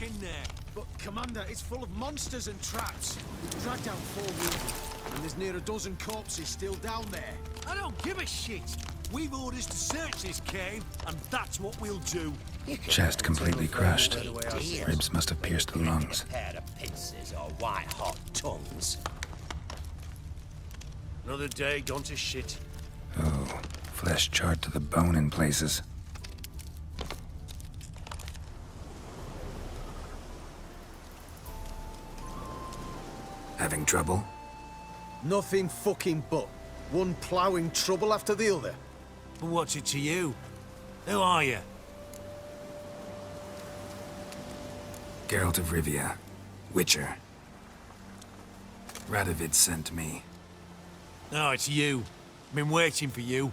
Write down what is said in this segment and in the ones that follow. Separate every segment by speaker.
Speaker 1: in there.
Speaker 2: But, Commander, it's full of monsters and traps. We've dragged out 4 wounded, and there's near a dozen corpses still down there.
Speaker 1: I don't give a shit. We've orders to search this cave, and that's what we'll do.
Speaker 3: Chest completely crushed. Ribs must have pierced the lungs.
Speaker 4: A pair of pincers or white-hot tongues.
Speaker 1: Another day gone to shit.
Speaker 3: Oh, flesh charred to the bone in places. Having trouble?
Speaker 2: Nothing fucking but. One ploughing trouble after the other.
Speaker 1: But what's it to you? Who are you?
Speaker 3: Geralt of Rivia. Witcher. Radovid sent me.
Speaker 1: No, it's you. Been waiting for you.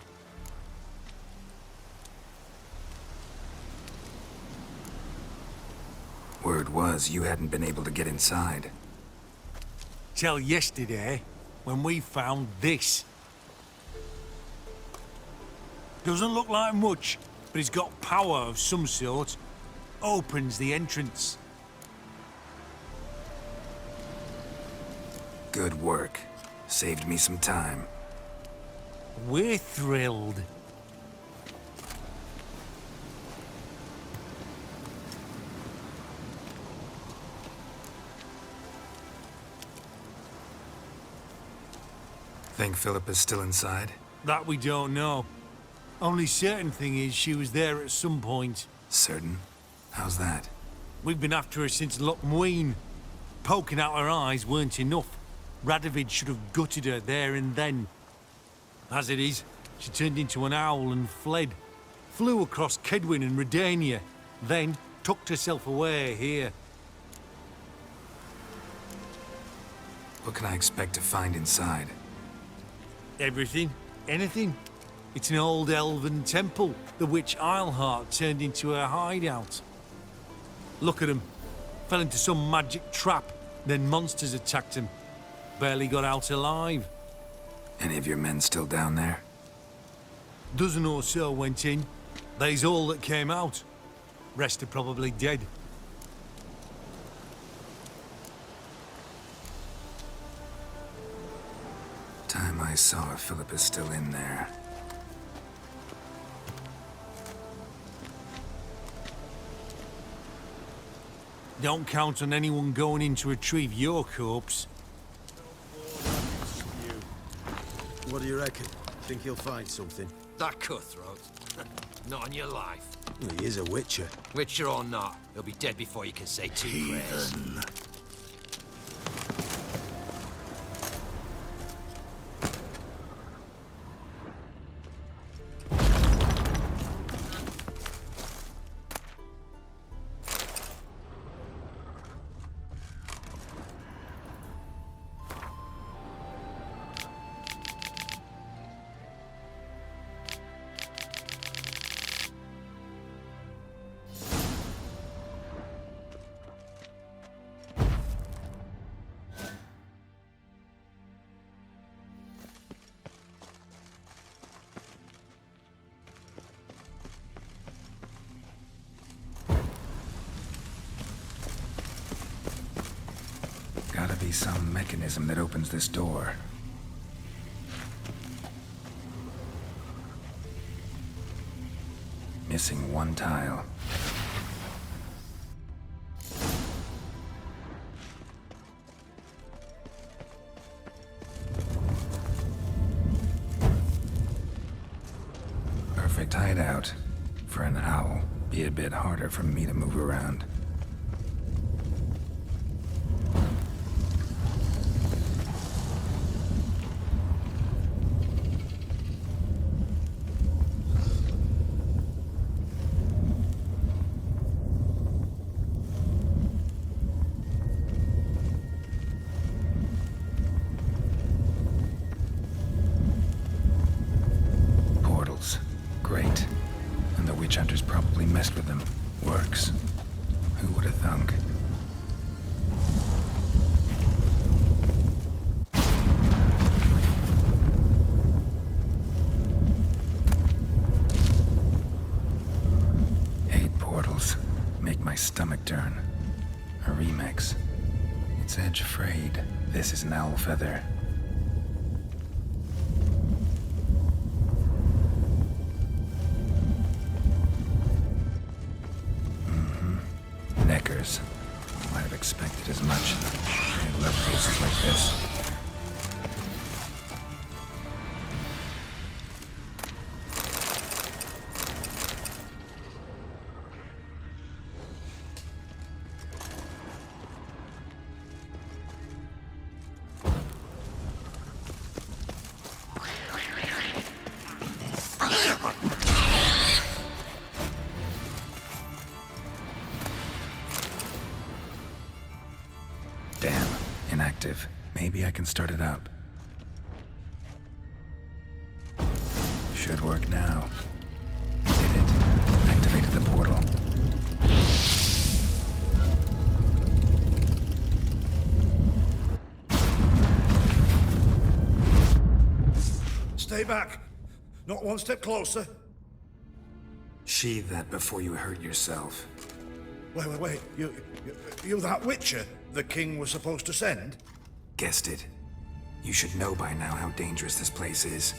Speaker 3: Word was you hadn't been able to get inside.
Speaker 1: Till yesterday, when we found this. Doesn't look like much, but it's got power of some sort. Opens the entrance.
Speaker 3: Good work. Saved me some time.
Speaker 1: We're thrilled.
Speaker 3: Think Philip is still inside?
Speaker 1: That we don't know. Only certain thing is she was there at some point.
Speaker 3: Certain? How's that?
Speaker 1: We've been after her since Lochmuin. Poking out her eyes weren't enough. Radovid should have gutted her there and then. As it is, she turned into an owl and fled. Flew across Kedwin and Redania, then tucked herself away here.
Speaker 3: What can I expect to find inside?
Speaker 1: Everything, anything. It's an old elven temple, the witch Isleheart turned into her hideout. Look at him. Fell into some magic trap, then monsters attacked him. Barely got out alive.
Speaker 3: Any of your men still down there?
Speaker 1: Dozen or so went in. They's all that came out. Rest are probably dead.
Speaker 3: Time I saw if Philip is still in there.
Speaker 1: Don't count on anyone going in to retrieve your corpse.
Speaker 2: What do you reckon? Think he'll find something?
Speaker 4: That cutthroat. Not on your life.
Speaker 2: Well, he is a witcher.
Speaker 4: Witcher or not, he'll be dead before you can say two prayers.
Speaker 3: Gotta be some mechanism that opens this door. Missing one tile. Perfect hideout. For an owl. Be a bit harder for me to move around. Great. And the witch hunters probably messed with them. Works. Who would have thunk? Eight portals. Make my stomach turn. A remix. Its edge frayed. This is an owl feather. Neckers. Might have expected as much. I love places like this. Damn, inactive. Maybe I can start it up. Should work now. Did it. Activated the portal.
Speaker 5: Stay back. Not one step closer.
Speaker 3: Sheathe that before you hurt yourself.
Speaker 5: Wait. You that Witcher the king was supposed to send?
Speaker 3: Guessed it. You should know by now how dangerous this place is.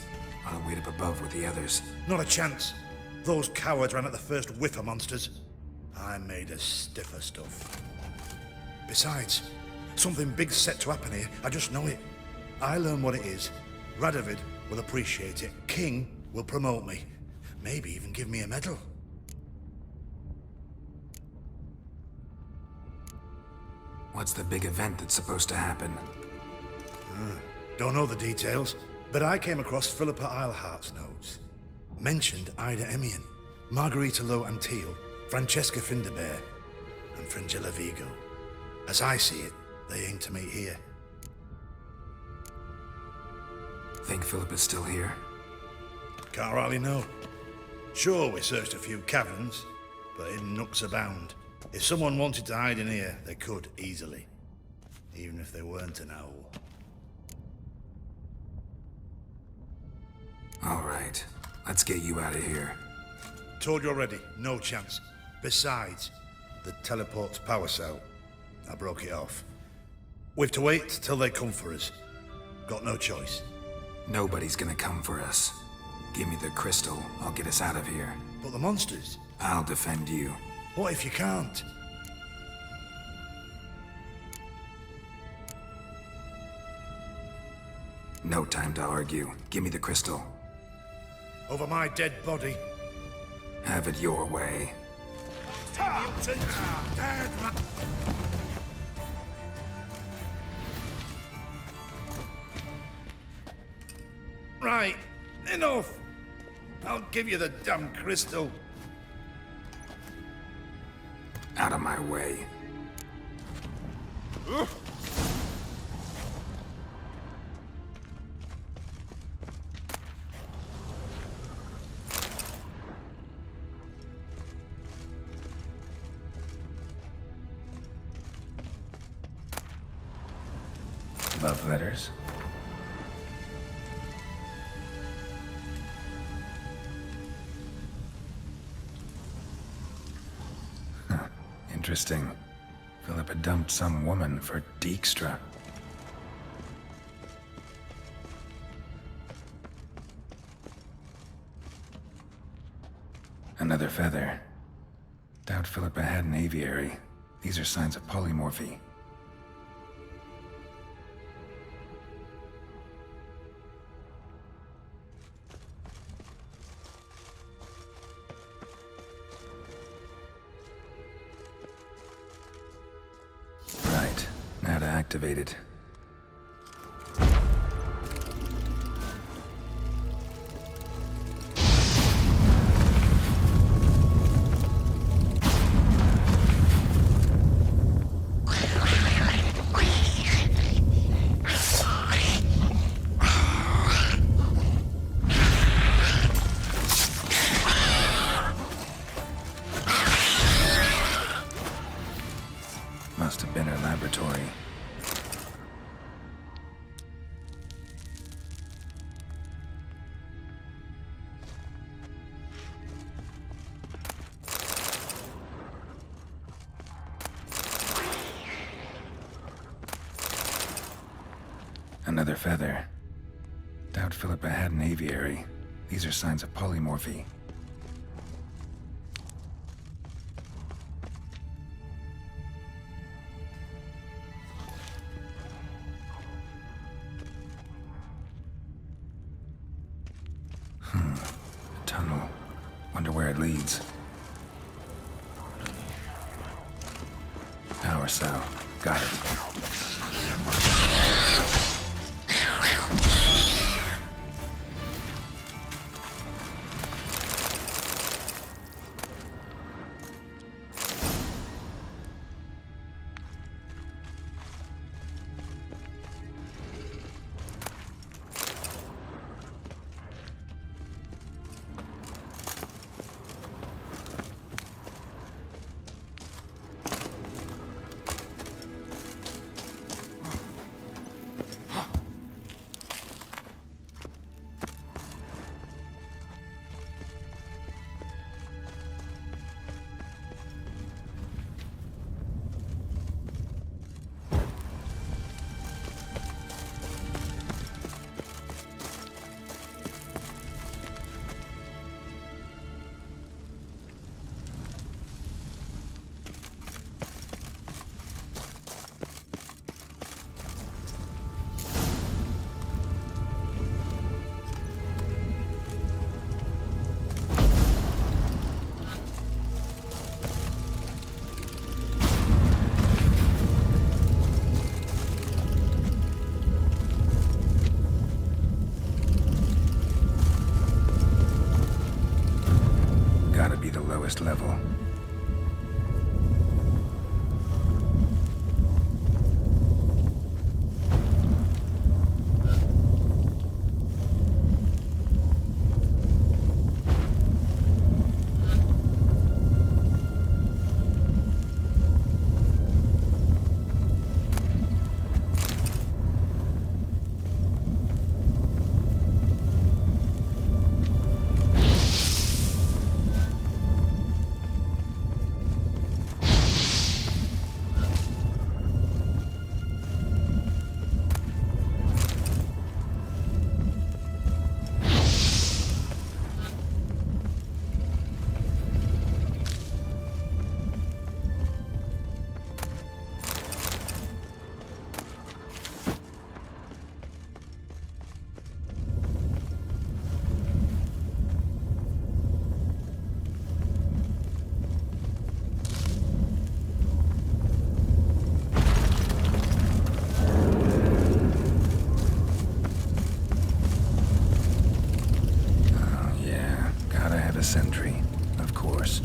Speaker 3: I'll wait up above with the others.
Speaker 5: Not a chance. Those cowards ran at the first whiff of monsters. I made a stiffer stuff. Besides, something big's set to happen here. I just know it. I learn what it is. Radovid will appreciate it. King will promote me. Maybe even give me a medal.
Speaker 3: What's the big event that's supposed to happen?
Speaker 5: Don't know the details, but I came across Philippa Eilhart's notes. Mentioned Ida Emian, Margarita Lo Antil, Francesca Finderbear, and Fringilla Vigo. As I see it, they aim to meet here.
Speaker 3: Think Philippa's still here?
Speaker 5: Can't hardly know. Sure, we searched a few caverns, but hidden nooks abound. If someone wanted to hide in here, they could easily. Even if they weren't an owl.
Speaker 3: All right, let's get you out of here.
Speaker 5: Told you already, no chance. Besides, the teleport's power cell. I broke it off. We've to wait till they come for us. Got no choice.
Speaker 3: Nobody's gonna come for us. Give me the crystal, I'll get us out of here.
Speaker 5: But the monsters?
Speaker 3: I'll defend you.
Speaker 5: What if you can't?
Speaker 3: No time to argue. Give me the crystal.
Speaker 5: Over my dead body.
Speaker 3: Have it your way.
Speaker 5: Right, enough! I'll give you the damn crystal.
Speaker 3: Out of my way. Love letters? Interesting. Philippa dumped some woman for Dijkstra. Another feather. Doubt Philippa had an aviary. These are signs of polymorphy. Right, now to activate it. Must have been her laboratory. Another feather. Doubt Philippa had an aviary. These are signs of polymorphy. Tunnel. Wonder where it leads. Power cell. Got it. Gotta be the lowest level. Sentry, of course.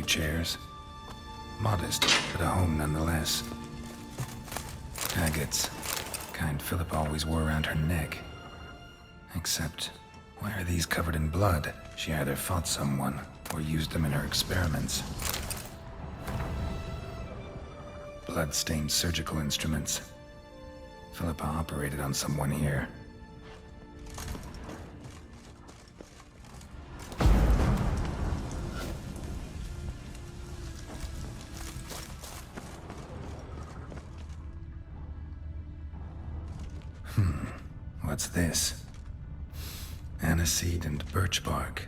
Speaker 3: chairs. Modest, but a home nonetheless. Agates. Kind Philippa always wore around her neck. Except, why are these covered in blood? She either fought someone, or used them in her experiments. Blood-stained surgical instruments. Philippa operated on someone here. What's this? Aniseed and birch bark.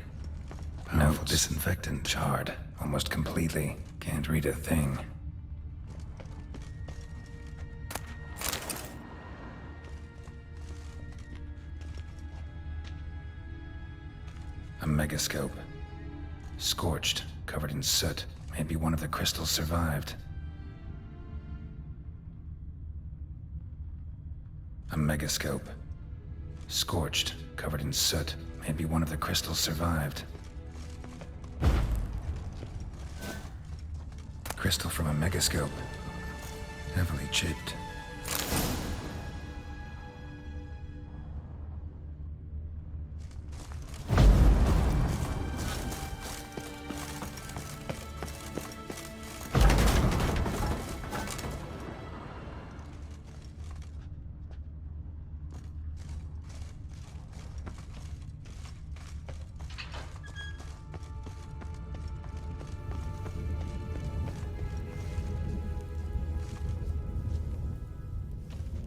Speaker 3: Powerful disinfectant, charred almost completely. Can't read a thing. A megascope. Scorched, covered in soot. Maybe one of the crystals survived. A megascope. Scorched, covered in soot. Maybe one of the crystals survived. Crystal from a megascope. Heavily chipped.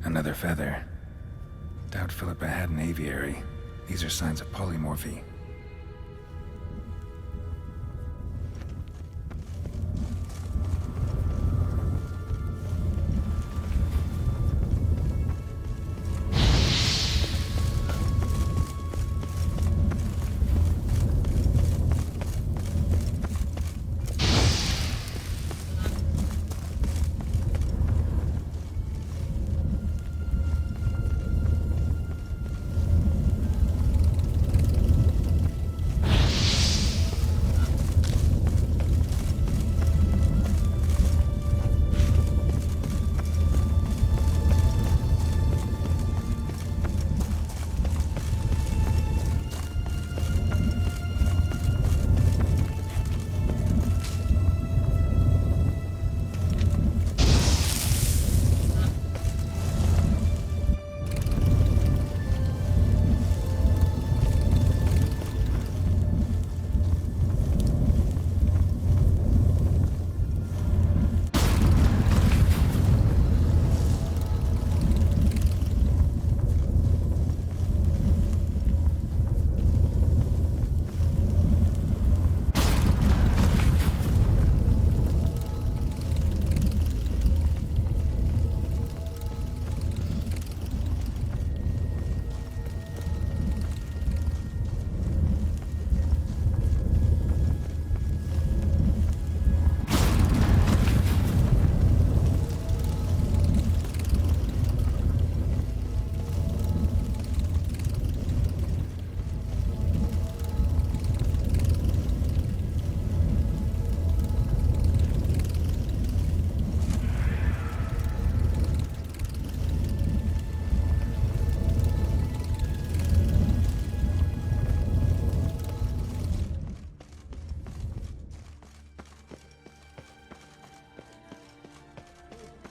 Speaker 3: Another feather. Doubt Philippa had an aviary. These are signs of polymorphy.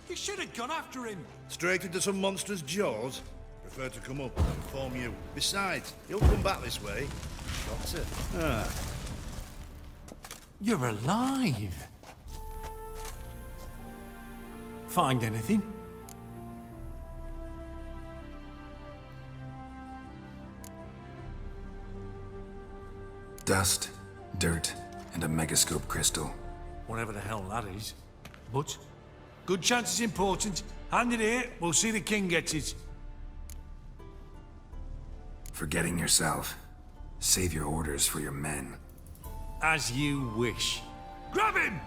Speaker 1: You should have gone after him.
Speaker 5: Straight into some monster's jaws? Prefer to come up and inform you. Besides, he'll come back this way. Got to.
Speaker 1: You're alive. Find anything?
Speaker 3: Dust, dirt, and a megascope crystal.
Speaker 1: Whatever the hell that is. But, good chance it's important. Hand it here, we'll see the king gets it.
Speaker 3: Forgetting yourself. Save your orders for your men.
Speaker 1: As you wish. Grab him!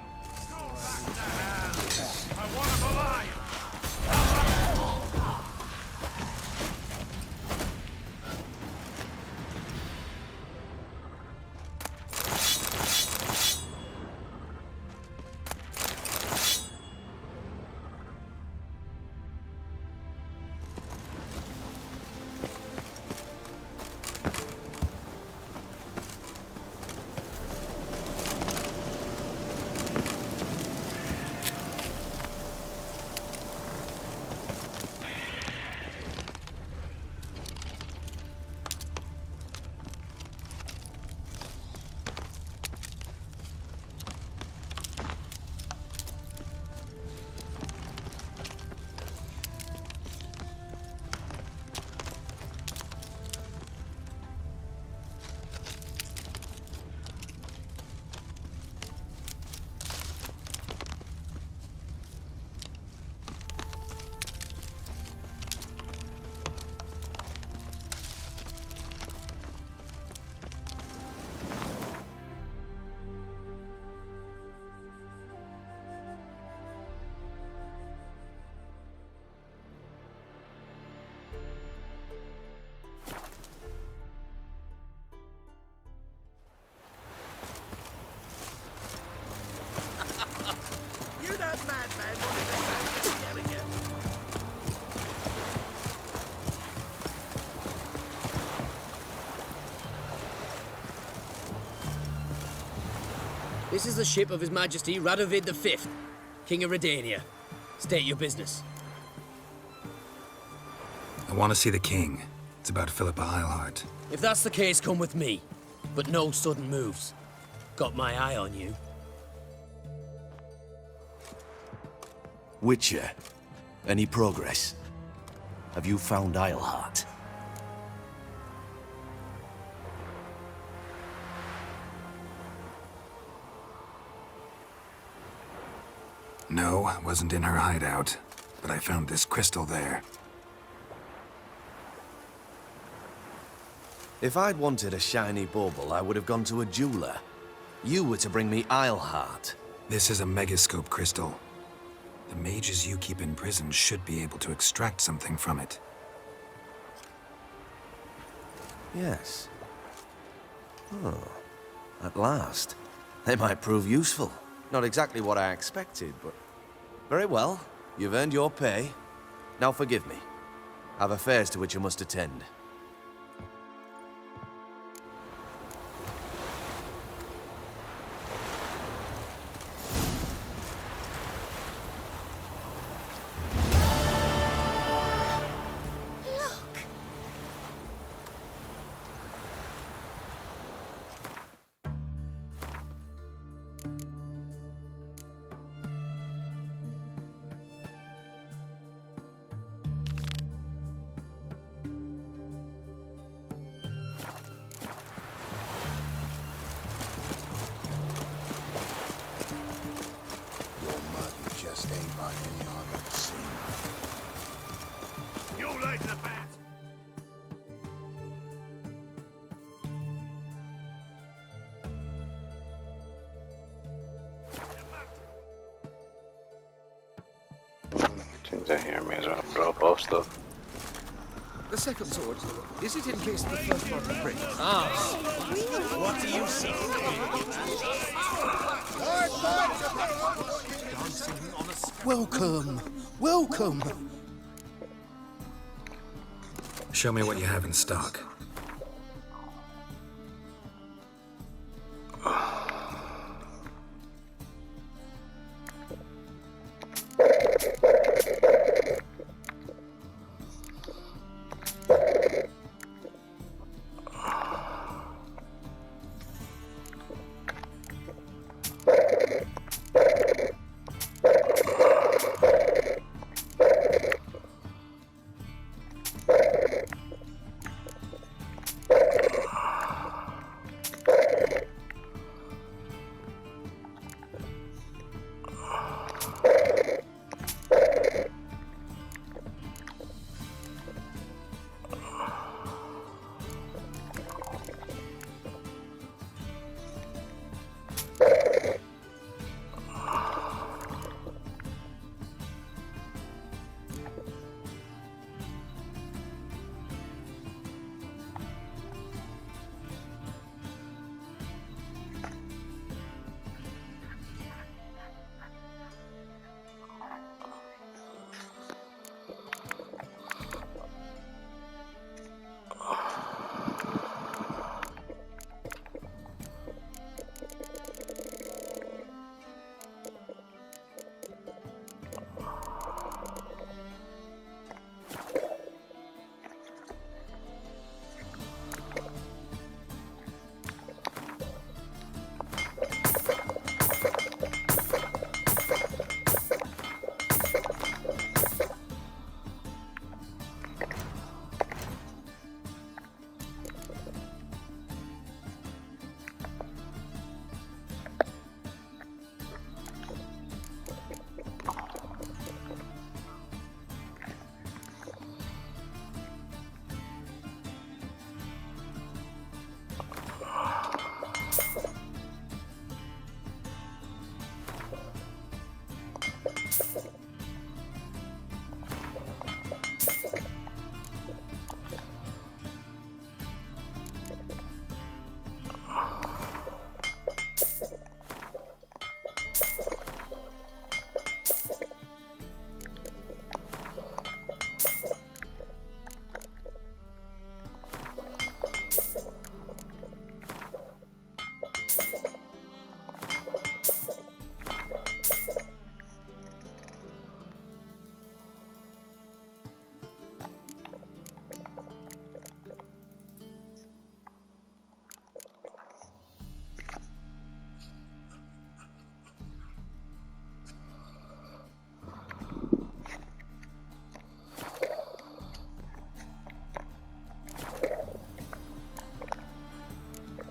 Speaker 2: I want him alive!
Speaker 6: This is the ship of His Majesty Radovid V, King of Redania. State your business.
Speaker 3: I want to see the king. It's about Philippa Eilhart.
Speaker 6: If that's the case, come with me. But no sudden moves. Got my eye on you.
Speaker 7: Witcher, any progress? Have you found Eilhart?
Speaker 3: No, I wasn't in her hideout, but I found this crystal there.
Speaker 7: If I'd wanted a shiny bauble, I would have gone to a jeweler. You were to bring me Eilhart.
Speaker 3: This is a megascope crystal. The mages you keep in prison should be able to extract something from it.
Speaker 7: Yes. Oh, at last. They might prove useful. Not exactly what I expected, but... Very well. You've earned your pay. Now forgive me. I've affairs to which I must attend.
Speaker 8: Since I hear me, so I'll drop off stuff.
Speaker 2: The second sword, is it in case the first one breaks?
Speaker 4: What do you see?
Speaker 2: Welcome! Welcome!
Speaker 3: Show me what you have in stock.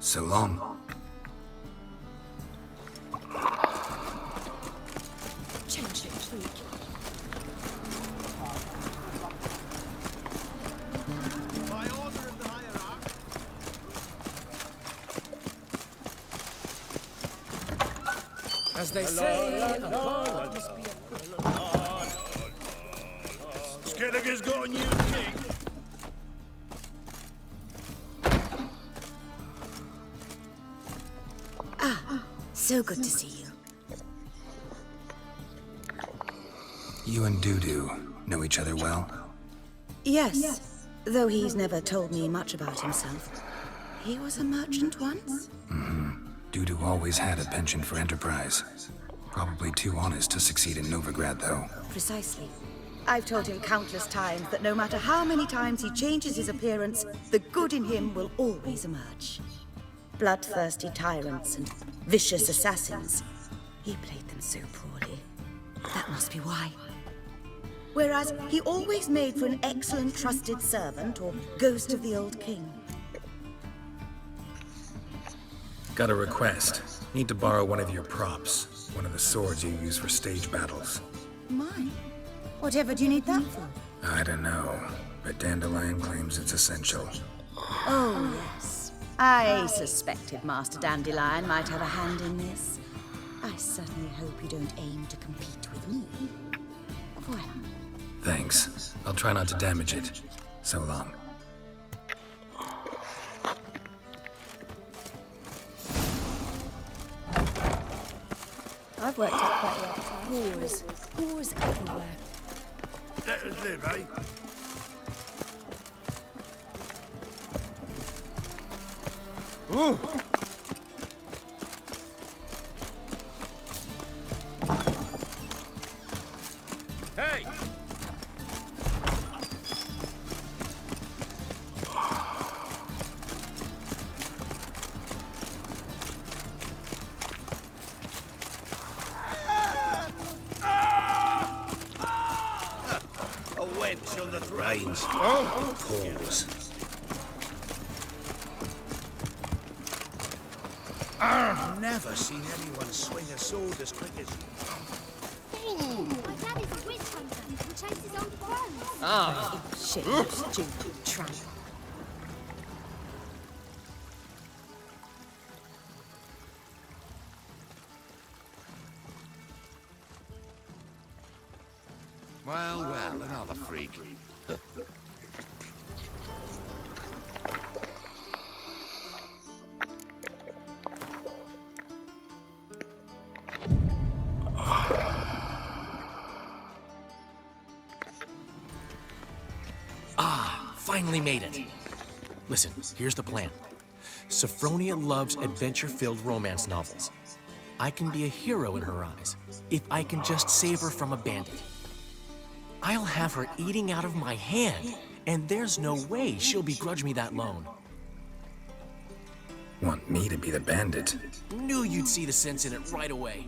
Speaker 3: So long.
Speaker 9: Change it, tweak.
Speaker 2: By order of the hierarch.
Speaker 6: As they say, a bard must be
Speaker 2: Skelliger's got a new king.
Speaker 9: So good to see you.
Speaker 3: You and Dudu know each other well?
Speaker 9: Yes, though he's never told me much about himself. He was a merchant once?
Speaker 3: Dudu always had a penchant for enterprise. Probably too honest to succeed in Novigrad, though.
Speaker 9: Precisely. I've told him countless times that no matter how many times he changes his appearance, the good in him will always emerge. Bloodthirsty tyrants and vicious assassins. He played them so poorly. That must be why. Whereas he always made for an excellent trusted servant or ghost of the old king.
Speaker 3: Got a request. Need to borrow one of your props. One of the swords you use for stage battles.
Speaker 9: Mine? Whatever do you need that for?
Speaker 3: I don't know, but Dandelion claims it's essential.
Speaker 9: Oh, yes. I suspected Master Dandelion might have a hand in this. I certainly hope you don't aim to compete with me. Voilà.
Speaker 3: Thanks. I'll try not to damage it. So long.
Speaker 9: I've worked out quite well. Whores everywhere.
Speaker 5: Let us live, eh?
Speaker 6: Hey!
Speaker 4: A wench on the thrones.
Speaker 5: Pause.
Speaker 4: I've never seen anyone swing a sword as quick as you.
Speaker 10: My dad is a witch hunter who chases old crones.
Speaker 6: Ah,
Speaker 9: Shit, you stupid tramp.
Speaker 4: Well, another freak.
Speaker 6: finally made it. Listen, here's the plan. Sophronia loves adventure-filled romance novels. I can be a hero in her eyes if I can just save her from a bandit. I'll have her eating out of my hand, and there's no way she'll begrudge me that loan.
Speaker 3: Want me to be the bandit?
Speaker 6: Knew you'd see the sense in it right away.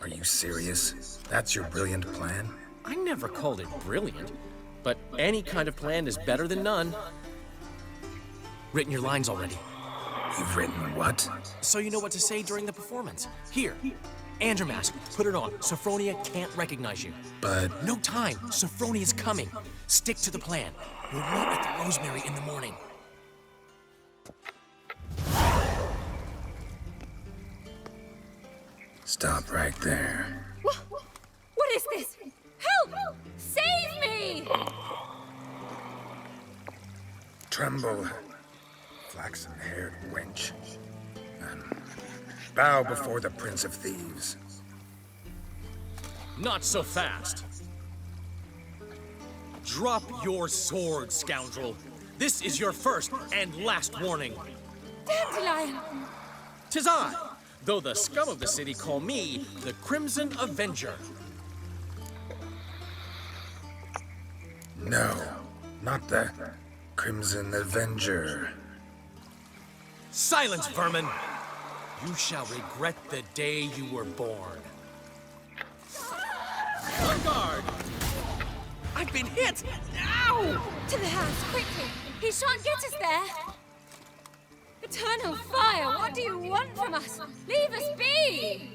Speaker 3: Are you serious? That's your brilliant plan?
Speaker 6: I never called it brilliant, but any kind of plan is better than none. Written your lines already,
Speaker 3: You've written what?
Speaker 6: so you know what to say during the performance. Here, and your mask. Put it on. Sophronia can't recognize you.
Speaker 3: But
Speaker 6: No time. Sophronia's coming. Stick to the plan. We'll meet at the Rosemary in the morning.
Speaker 3: stop right there.
Speaker 10: What is this? Help! Save me!
Speaker 3: Tremble, flaxen-haired wench. Bow before the Prince of Thieves.
Speaker 6: Not so fast. Drop your sword, scoundrel. This is your first and last warning.
Speaker 10: Dandelion!
Speaker 6: 'Tis I, though the scum of the city call me the Crimson Avenger.
Speaker 3: No, not the Crimson Avenger.
Speaker 6: Silence, vermin! You shall regret the day you were born. On guard! I've been hit! Ow!
Speaker 10: To the house, quickly! He shan't get us there! Eternal fire, what do you want from us? Leave us be!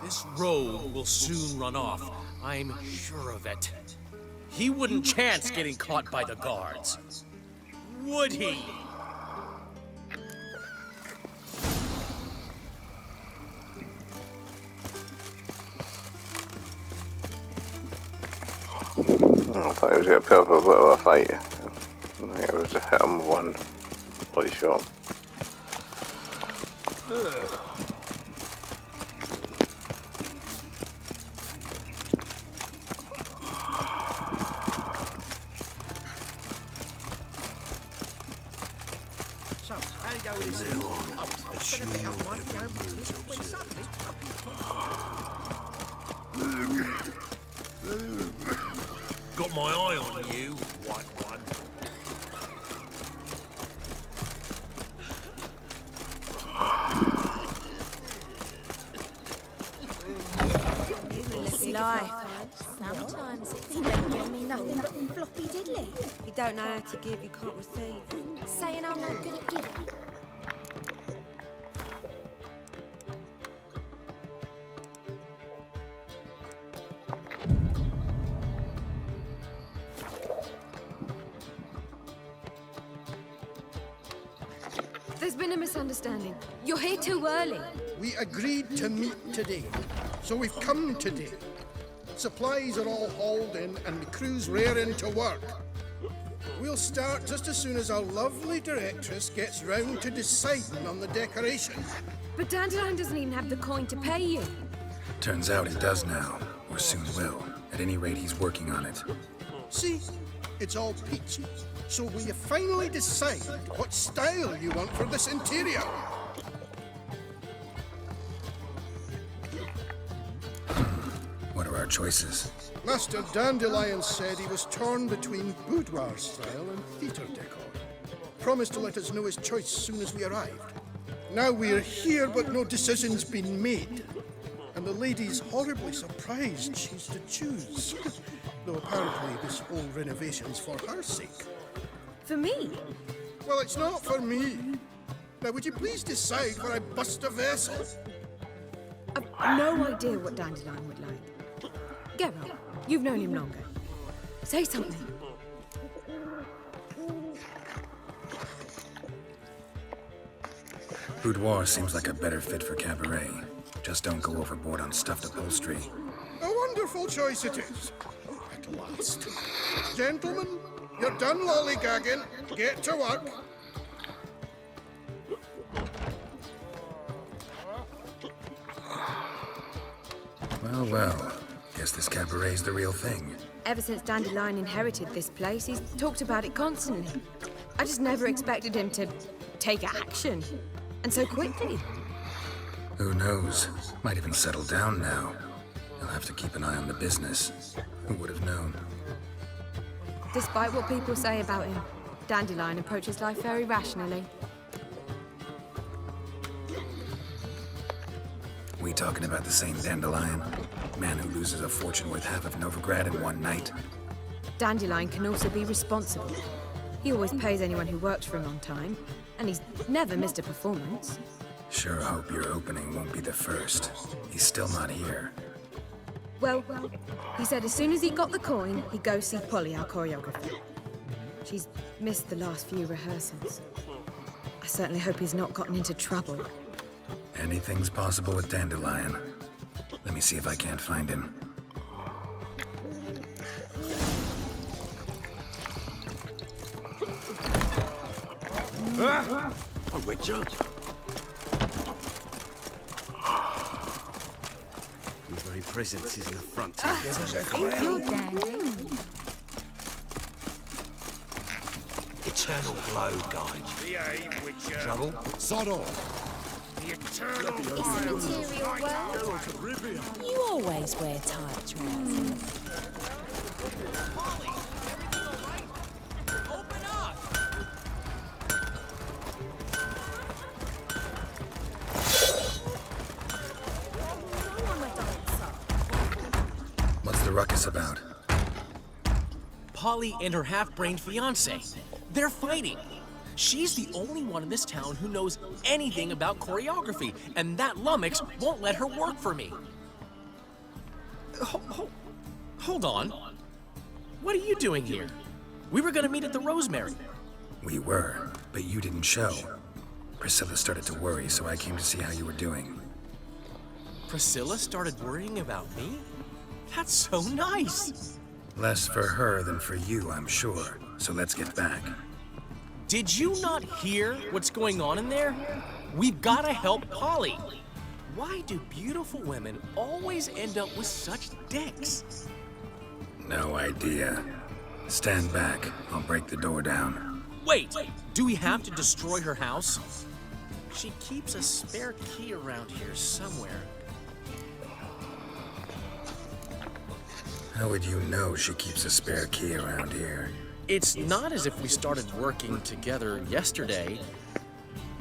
Speaker 6: This rogue will soon run off. I'm sure of it. He wouldn't chance getting caught by the guards. Would he?
Speaker 8: I thought he was going to put up a bit of a fight. I think it was just hit him with one bloody shot.
Speaker 4: So, how you go with this? I'm gonna pick up one, go, when suddenly...
Speaker 1: Got my eye on you, white one.
Speaker 11: Life. Sometimes it's giving me nothing but floppy diddly. You don't know how to give, you can't receive. Saying I'm not good at giving.
Speaker 10: There's been a misunderstanding. You're here too early.
Speaker 2: We agreed to meet today, so we've come today. Supplies are all hauled in and the crew's raring to work. We'll start just as soon as our lovely directress gets round to deciding on the decoration.
Speaker 10: But Dandelion doesn't even have the coin to pay you.
Speaker 3: Turns out he does now, or soon will. At any rate, he's working on it.
Speaker 2: See, it's all peachy. So will you finally decide what style you want for this interior?
Speaker 3: What are our choices?
Speaker 2: Master Dandelion said he was torn between boudoir style and theatre decor. Promised to let us know his choice soon as we arrived. Now we're here, but no decision's been made. And the lady's horribly surprised she's to choose. Though apparently this whole renovation's for her sake.
Speaker 10: For me?
Speaker 2: Well, it's not for me. Now, would you please decide where I bust a vessel?
Speaker 10: I've no idea what Dandelion would like. Geralt, you've known him longer. Say something.
Speaker 3: Boudoir seems like a better fit for cabaret. Just don't go overboard on stuffed upholstery.
Speaker 2: A wonderful choice it is. At last. Gentlemen, you're done lollygagging. Get to work.
Speaker 3: Well, well. Guess this cabaret's the real thing.
Speaker 10: Ever since Dandelion inherited this place, he's talked about it constantly. I just never expected him to take action. And so quickly.
Speaker 3: Who knows? Might even settle down now. He'll have to keep an eye on the business. Who would have known?
Speaker 10: Despite what people say about him, Dandelion approaches life very rationally.
Speaker 3: We talking about the same Dandelion? Man who loses a fortune worth half of Novigrad in one night?
Speaker 10: Dandelion can also be responsible. He always pays anyone who works for him on time, and he's never missed a performance.
Speaker 3: Sure hope your opening won't be the first. He's still not here.
Speaker 10: Well, he said as soon as he got the coin, he'd go see Polly, our choreographer. She's missed the last few rehearsals. I certainly hope he's not gotten into trouble.
Speaker 3: Anything's possible with Dandelion. Let me see if I can't find him.
Speaker 4: Oh, Richard. Your very presence is an affront to
Speaker 10: You're dandy.
Speaker 4: Eternal glow, guide.
Speaker 2: Behave, Witcher.
Speaker 4: Trouble?
Speaker 2: Sod off. The eternal
Speaker 11: Material world. You always wear tight trousers.
Speaker 3: What's the ruckus about?
Speaker 6: Polly and her half-brained fiance. They're fighting. She's the only one in this town who knows anything about choreography, and that lummox won't let her work for me. Hold on. What are you doing here? We were gonna meet at the Rosemary.
Speaker 3: We were, but you didn't show. Priscilla started to worry, so I came to see how you were doing.
Speaker 6: Priscilla started worrying about me? That's so nice.
Speaker 3: Less for her than for you, I'm sure. So let's get back.
Speaker 6: Did you not hear what's going on in there? We've gotta help Polly. Why do beautiful women always end up with such dicks?
Speaker 3: No idea. Stand back. I'll break the door down.
Speaker 6: Wait, do we have to destroy her house? She keeps a spare key around here somewhere.
Speaker 3: How would you know she keeps a spare key around here?
Speaker 6: It's not as if we started working together yesterday.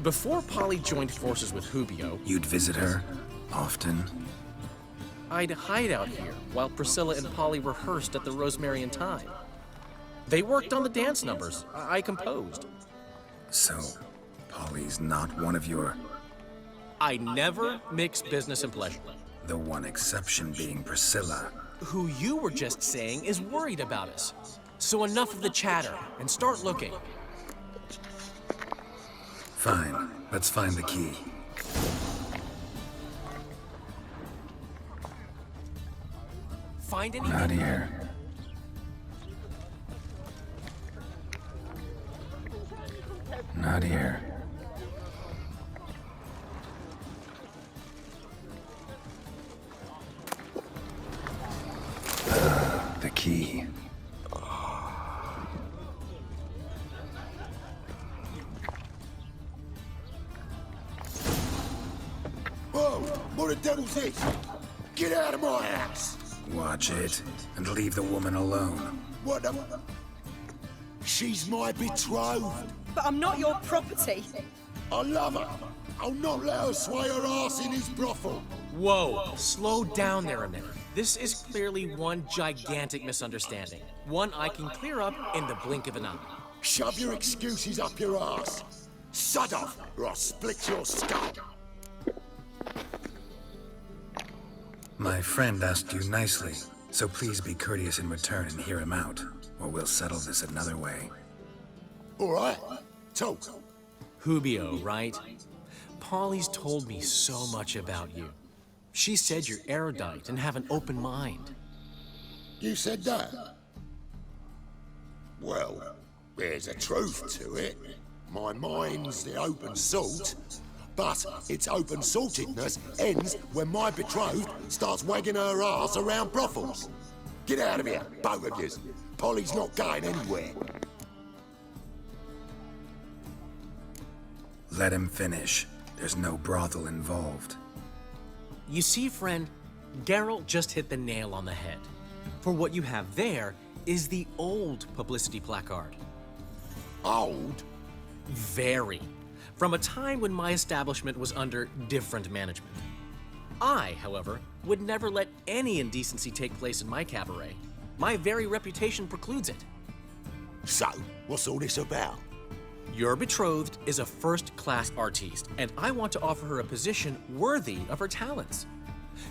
Speaker 6: Before Polly joined forces with Hubio,
Speaker 3: You'd visit her? Often?
Speaker 6: I'd hide out here while Priscilla and Polly rehearsed at the Rosemary and Thyme. They worked on the dance numbers I composed.
Speaker 3: So, Polly's not one of your...
Speaker 6: I never mix business and pleasure.
Speaker 3: The one exception being Priscilla.
Speaker 6: Who you were just saying is worried about us. So enough of the chatter and start looking.
Speaker 3: Fine. Let's find the key.
Speaker 6: Find anything?
Speaker 3: Not here. Not here. The key.
Speaker 4: Whoa! What the devil's this? Get out of my house!
Speaker 3: Watch it, and leave the woman alone.
Speaker 4: What the... She's my betrothed.
Speaker 10: But I'm not your property.
Speaker 4: I love her. I'll not let her sway her ass in his brothel.
Speaker 6: Whoa, slow down there a minute. This is clearly one gigantic misunderstanding. One I can clear up in the blink of an eye.
Speaker 4: Shove your excuses up your ass. Sod off, or I'll split your skull.
Speaker 3: My friend asked you nicely, so please be courteous in return and hear him out, or we'll settle this another way.
Speaker 4: All right, talk.
Speaker 6: Hubio, right? Polly's told me so much about you. She said you're erudite and have an open mind.
Speaker 4: You said that? Well, there's a truth to it. My mind's the open salt, but its open saltedness ends when my betrothed starts wagging her ass around brothels. Get out of here, both of yous. Polly's not going anywhere.
Speaker 3: Let him finish. There's no brothel involved.
Speaker 6: You see, friend, Geralt just hit the nail on the head. For what you have there is the old publicity placard.
Speaker 4: Old?
Speaker 6: Very. From a time when my establishment was under different management. I, however, would never let any indecency take place in my cabaret. My very reputation precludes it.
Speaker 4: So, what's all this about?
Speaker 6: Your betrothed is a first-class artiste, and I want to offer her a position worthy of her talents.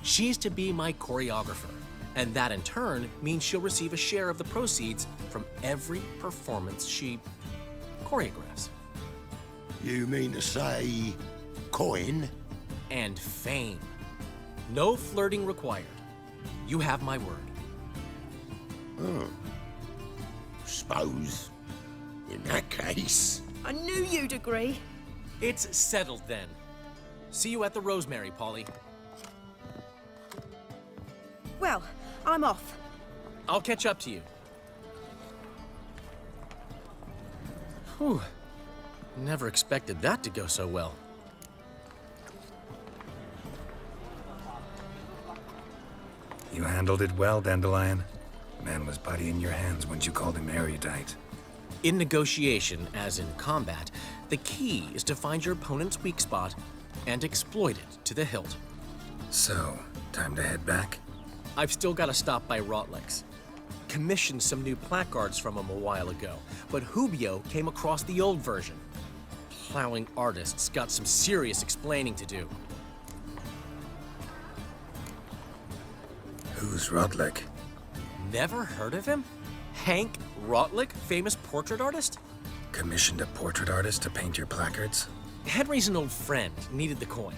Speaker 6: She's to be my choreographer, and that in turn means she'll receive a share of the proceeds from every performance she choreographs.
Speaker 4: You mean to say... coin?
Speaker 6: And fame. No flirting required. You have my word.
Speaker 4: Suppose... in that case...
Speaker 10: I knew you'd agree.
Speaker 6: It's settled then. See you at the Rosemary, Polly.
Speaker 10: Well, I'm off.
Speaker 6: I'll catch up to you. Whew. Never expected that to go so well.
Speaker 3: You handled it well, Dandelion. Man was buddy in your hands when you called him erudite.
Speaker 6: In negotiation, as in combat, the key is to find your opponent's weak spot and exploit it to the hilt.
Speaker 3: So, time to head back?
Speaker 6: I've still got to stop by Rotlex. commissioned some new placards from him a while ago, but Hubio came across the old version. Plowing artists got some serious explaining to do.
Speaker 3: Who's Rodlick?
Speaker 6: Never heard of him? Hank Rotlick, famous portrait artist?
Speaker 3: Commissioned a portrait artist to paint your placards?
Speaker 6: Henry's an old friend, needed the coin.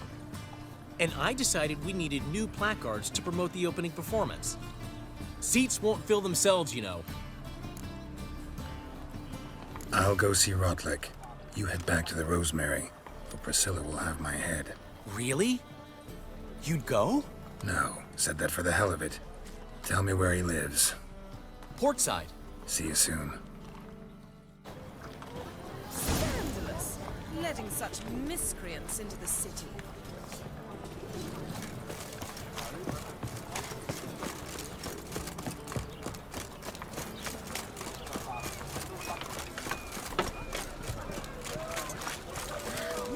Speaker 6: And I decided we needed new placards to promote the opening performance. Seats won't fill themselves, you know.
Speaker 3: I'll go see Rotlick. You head back to the Rosemary, or Priscilla will have my head.
Speaker 6: Really? You'd go?
Speaker 3: No, said that for the hell of it. Tell me where he lives.
Speaker 6: Portside.
Speaker 3: See you soon.
Speaker 12: Scandalous. Letting such miscreants into the city.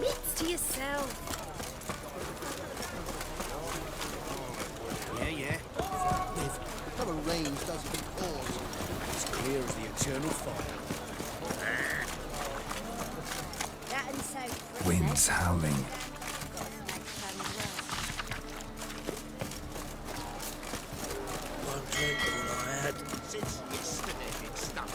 Speaker 11: Mitts to yourself.
Speaker 13: Yeah. How arranged does it get cause? As clear as the eternal fire.
Speaker 11: That and so
Speaker 3: Wind's howling.
Speaker 13: One drink all I had since yesterday it stuck.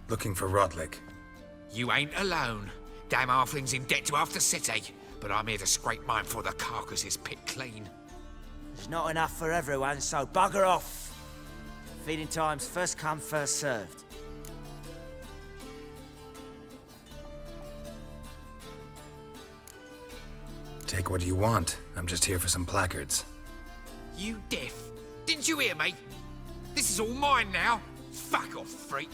Speaker 3: Looking for Rodlick.
Speaker 14: You ain't alone. Damn halfling's in debt to half the city. But I'm here to scrape mine before the carcass is picked clean.
Speaker 15: There's not enough for everyone, so bugger off. Feeding time's first come, first served.
Speaker 3: Take what you want. I'm just here for some placards.
Speaker 14: You deaf? Didn't you hear me? This is all mine now. Fuck off, freak.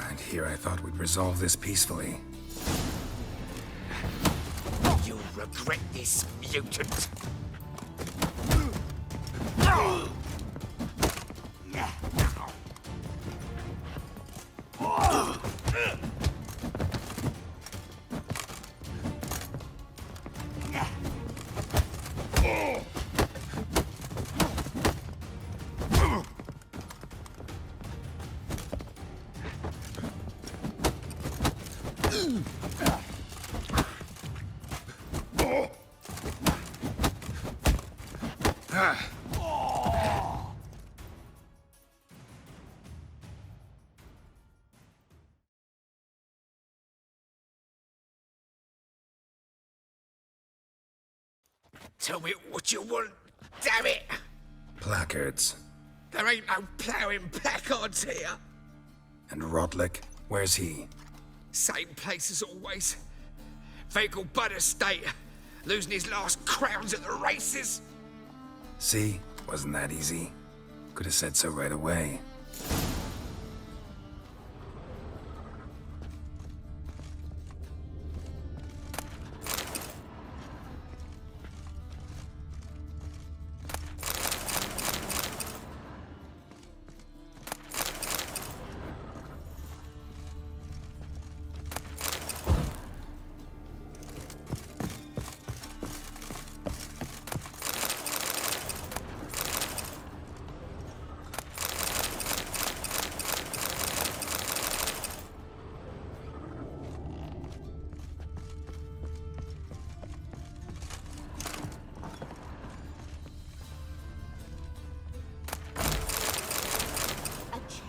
Speaker 3: And here I thought we'd resolve this peacefully.
Speaker 14: You'll regret this, mutant. Tell me what you want, damn it!
Speaker 3: Placards.
Speaker 14: There ain't no ploughing placards here.
Speaker 3: And Rodlick? Where's he?
Speaker 14: Same place as always. Vehicle Bud Estate. Losing his last crowns at the races.
Speaker 3: See? Wasn't that easy? Could have said so right away.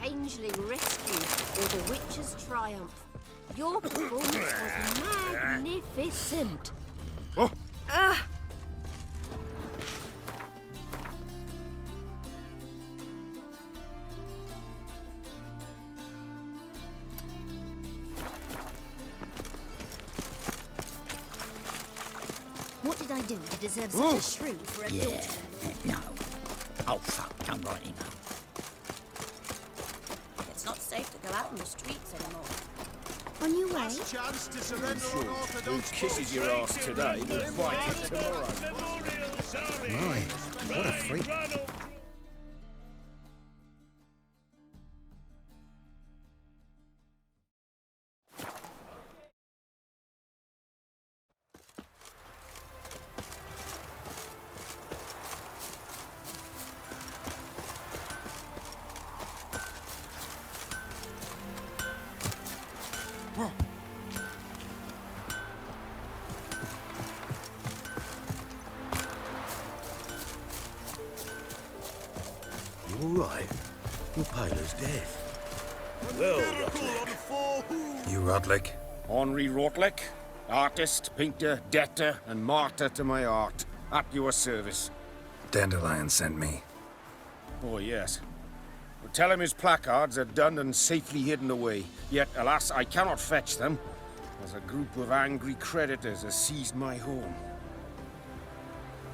Speaker 11: Changeling rescue or the witch's triumph. Your performance was magnificent.
Speaker 5: Oh.
Speaker 11: What did I do to deserve such a shrew for a daughter?
Speaker 16: No. Oh, fuck. Don't write him up.
Speaker 11: It's not safe to go out on the streets anymore. On your way?
Speaker 13: I'm sure who kisses your ass today will fight it tomorrow.
Speaker 5: My, what a freak.
Speaker 13: You all right? Your pale as death. Well, Rotlick.
Speaker 3: You Rotlick?
Speaker 13: Henri Rotlick, artist, painter, debtor, and martyr to my art. At your service.
Speaker 3: Dandelion sent me.
Speaker 13: Oh, yes. Well, tell him his placards are done and safely hidden away. Yet, alas, I cannot fetch them, as a group of angry creditors has seized my home.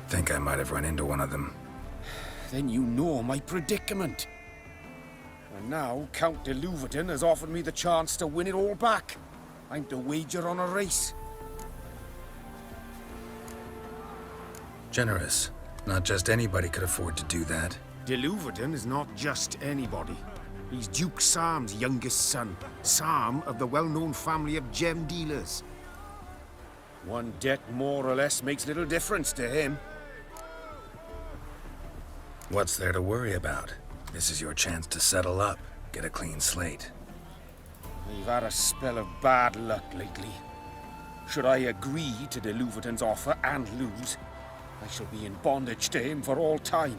Speaker 3: Think I might have run into one of them.
Speaker 13: Then you know my predicament. And now, Count de Louverton has offered me the chance to win it all back. I'm to wager on a race.
Speaker 3: Generous. Not just anybody could afford to do that.
Speaker 13: De Louverton is not just anybody. He's Duke Sam's youngest son. Sam of the well-known family of gem dealers. One debt more or less makes little difference to him.
Speaker 3: What's there to worry about? This is your chance to settle up, get a clean slate.
Speaker 13: We've had a spell of bad luck lately. Should I agree to de Louverton's offer and lose, I shall be in bondage to him for all time.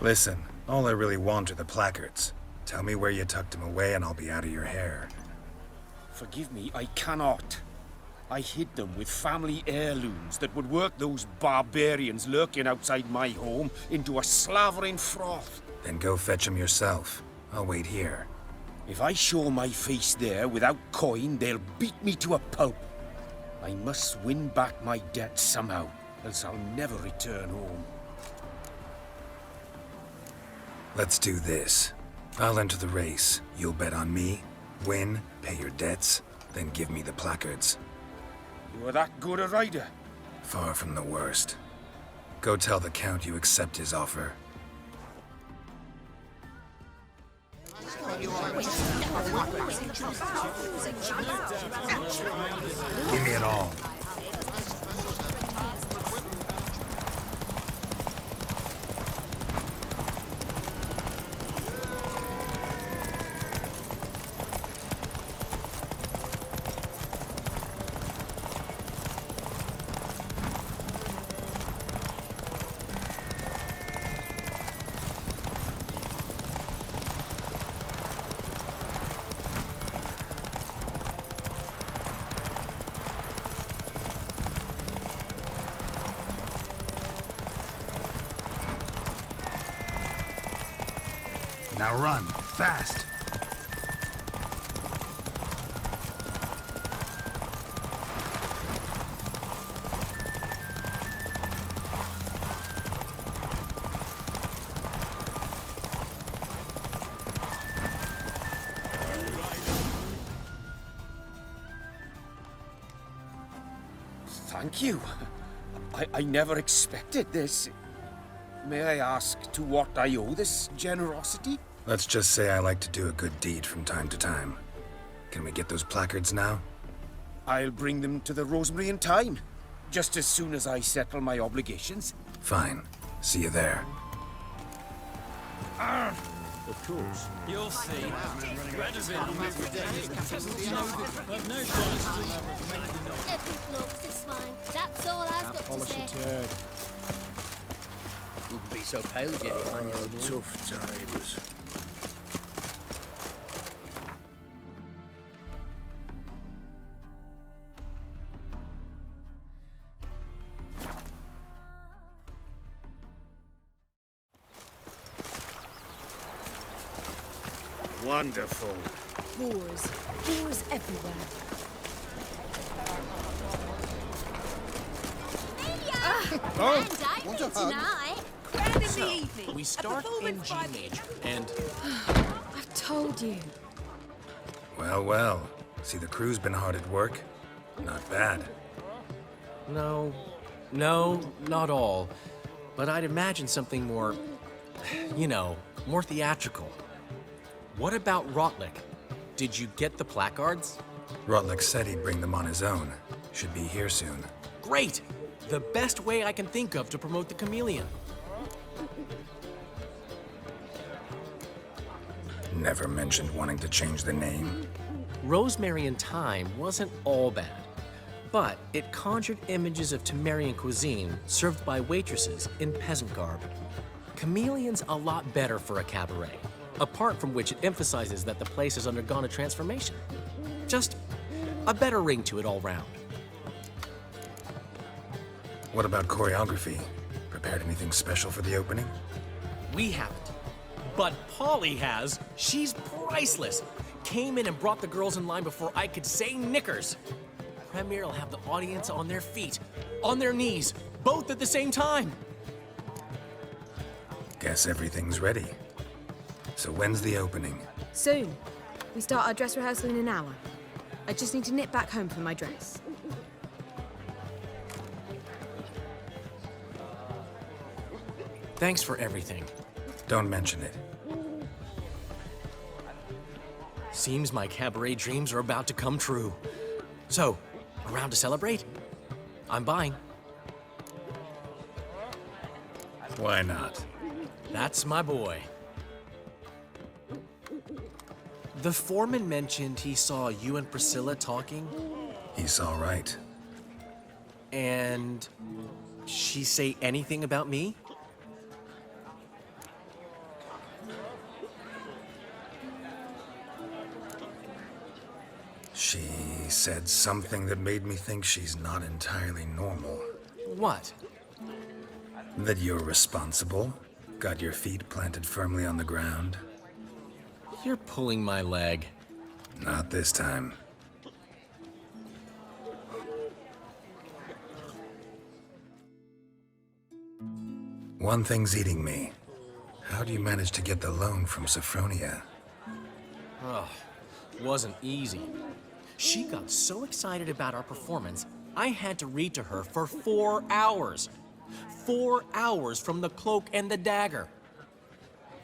Speaker 3: Listen, all I really want are the placards. Tell me where you tucked them away and I'll be out of your hair.
Speaker 13: Forgive me, I cannot. I hid them with family heirlooms that would work those barbarians lurking outside my home into a slavering froth.
Speaker 3: Then go fetch them yourself. I'll wait here.
Speaker 13: If I show my face there without coin, they'll beat me to a pulp. I must win back my debt somehow, else I'll never return home.
Speaker 3: Let's do this. I'll enter the race. You'll bet on me, win, pay your debts, then give me the placards.
Speaker 13: You are that good a rider?
Speaker 3: Far from the worst. Go tell the Count you accept his offer. Give me it all. Now run, fast!
Speaker 13: Thank you. I never expected this. May I ask to what I owe this generosity?
Speaker 3: Let's just say I like to do a good deed from time to time. Can we get those placards now?
Speaker 13: I'll bring them to the Rosemary in time, just as soon as I settle my obligations.
Speaker 3: Fine. See you there.
Speaker 13: Of course.
Speaker 17: You'll see.
Speaker 11: Every bloke's this fine. That's all I've got to say.
Speaker 16: Wouldn't be so pale again.
Speaker 5: Tough times.
Speaker 13: Wonderful.
Speaker 10: Wars. Wars everywhere.
Speaker 2: Oh,
Speaker 11: Grand
Speaker 2: want a
Speaker 11: opening
Speaker 2: hug?
Speaker 11: tonight.
Speaker 12: Grand in the evening.
Speaker 6: We start in G major, and
Speaker 10: I've told you.
Speaker 3: Well, well. See, the crew's been hard at work. Not bad.
Speaker 6: no, not all. But I'd imagine something more, more theatrical. What about Rotlick? Did you get the placards?
Speaker 3: Rotlick said he'd bring them on his own. Should be here soon.
Speaker 6: Great! The best way I can think of to promote the chameleon.
Speaker 3: Never mentioned wanting to change the name.
Speaker 6: Rosemary and Thyme wasn't all bad, but it conjured images of Temerian cuisine served by waitresses in peasant garb. Chameleon's a lot better for a cabaret, apart from which it emphasizes that the place has undergone a transformation. Just a better ring to it all round.
Speaker 3: What about choreography? Prepared anything special for the opening?
Speaker 6: We haven't. But Polly has. She's priceless. Came in and brought the girls in line before I could say knickers. Premiere will have the audience on their feet, on their knees, both at the same time.
Speaker 3: Guess everything's ready. So when's the opening?
Speaker 10: Soon. We start our dress rehearsal in an hour. I just need to nip back home for my dress.
Speaker 6: Thanks for everything.
Speaker 3: Don't mention it.
Speaker 6: Seems my cabaret dreams are about to come true. So, around to celebrate? I'm buying.
Speaker 3: Why not?
Speaker 6: That's my boy. The foreman mentioned he saw you and Priscilla talking.
Speaker 3: He's all right.
Speaker 6: And she say anything about me?
Speaker 3: She said something that made me think she's not entirely normal.
Speaker 6: What?
Speaker 3: That you're responsible, got your feet planted firmly on the ground.
Speaker 6: You're pulling my leg.
Speaker 3: Not this time. One thing's eating me. How do you manage to get the loan from Sophronia?
Speaker 6: Oh, wasn't easy. She got so excited about our performance, I had to read to her for 4 hours. 4 hours from The Cloak and the Dagger.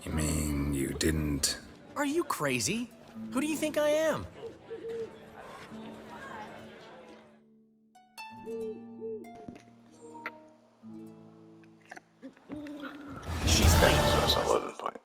Speaker 3: You mean you didn't...
Speaker 6: Are you crazy? Who do you think I am?